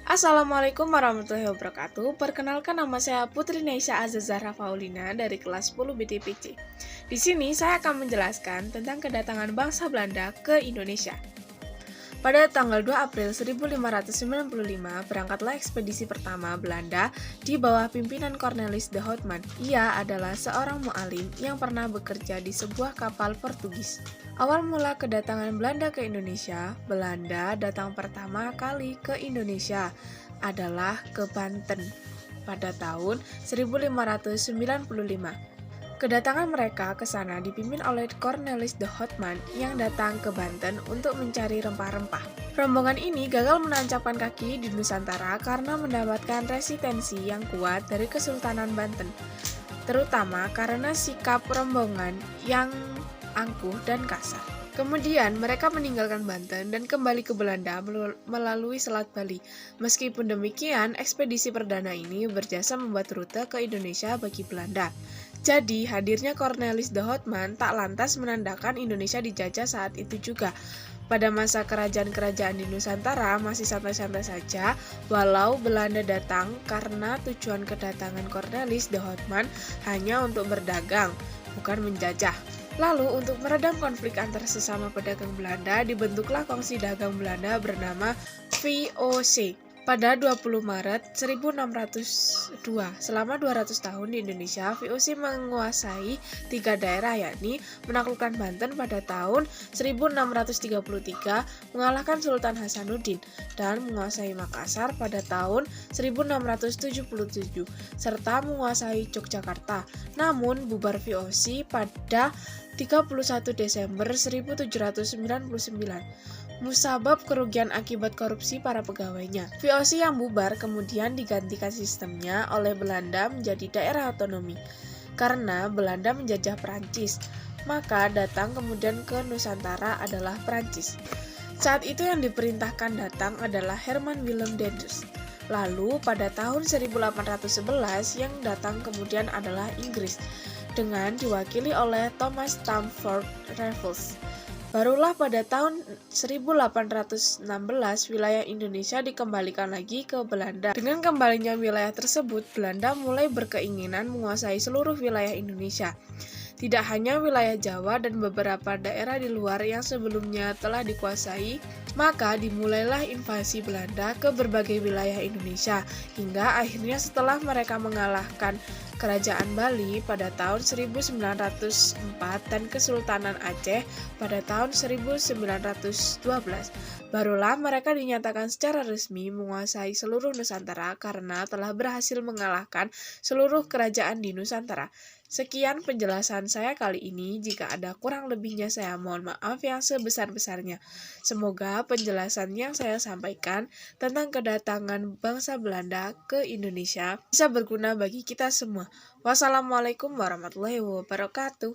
Assalamualaikum warahmatullahi wabarakatuh. Perkenalkan, nama saya Putri Neisha Azazahra Paulina dari kelas 10 BTPC. Di sini saya akan menjelaskan tentang kedatangan bangsa Belanda ke Indonesia. Pada tanggal 2 April 1595, berangkatlah ekspedisi pertama Belanda di bawah pimpinan Cornelis de Houtman. Ia adalah seorang mu'alim yang pernah bekerja di sebuah kapal Portugis. Awal mula kedatangan Belanda ke Indonesia, Belanda datang pertama kali ke Indonesia adalah ke Banten pada tahun 1595. Kedatangan mereka ke sana dipimpin oleh Cornelis de Houtman yang datang ke Banten untuk mencari rempah-rempah. Rombongan ini gagal menancapkan kaki di Nusantara karena mendapatkan resistensi yang kuat dari Kesultanan Banten, terutama karena sikap rombongan yang angkuh dan kasar. Kemudian mereka meninggalkan Banten dan kembali ke Belanda melalui Selat Bali. Meskipun demikian, ekspedisi perdana ini berjasa membuat rute ke Indonesia bagi Belanda. Jadi, hadirnya Cornelis de Houtman tak lantas menandakan Indonesia dijajah saat itu juga. Pada masa kerajaan-kerajaan di Nusantara masih santai-santai saja, walau Belanda datang karena tujuan kedatangan Cornelis de Houtman hanya untuk berdagang, bukan menjajah. Lalu, untuk meredam konflik antar sesama pedagang Belanda, dibentuklah Kongsi Dagang Belanda bernama VOC. Pada 20 Maret 1602, selama 200 tahun di Indonesia, VOC menguasai 3 daerah, yakni menaklukkan Banten pada tahun 1633, mengalahkan Sultan Hasanuddin, dan menguasai Makassar pada tahun 1677, serta menguasai Yogyakarta. Namun, bubar VOC pada 31 Desember 1799. Musabab kerugian akibat korupsi para pegawainya. VOC yang bubar kemudian digantikan sistemnya oleh Belanda menjadi daerah otonomi. Karena Belanda menjajah Perancis, maka datang kemudian ke Nusantara adalah Perancis. Saat itu yang diperintahkan datang adalah Herman Willem Daenders. Lalu pada tahun 1811 yang datang kemudian adalah Inggris, dengan diwakili oleh Thomas Stamford Raffles. Barulah pada tahun 1816 wilayah Indonesia dikembalikan lagi ke Belanda. Dengan kembalinya wilayah tersebut, Belanda mulai berkeinginan menguasai seluruh wilayah Indonesia. Tidak hanya wilayah Jawa dan beberapa daerah di luar yang sebelumnya telah dikuasai, maka dimulailah invasi Belanda ke berbagai wilayah Indonesia, hingga akhirnya setelah mereka mengalahkan Kerajaan Bali pada tahun 1904 dan Kesultanan Aceh pada tahun 1912, barulah mereka dinyatakan secara resmi menguasai seluruh Nusantara karena telah berhasil mengalahkan seluruh kerajaan di Nusantara. Sekian penjelasan saya kali ini. Jika ada kurang lebihnya saya mohon maaf yang sebesar-besarnya. Semoga penjelasan yang saya sampaikan tentang kedatangan bangsa Belanda ke Indonesia bisa berguna bagi kita semua. Wassalamualaikum warahmatullahi wabarakatuh.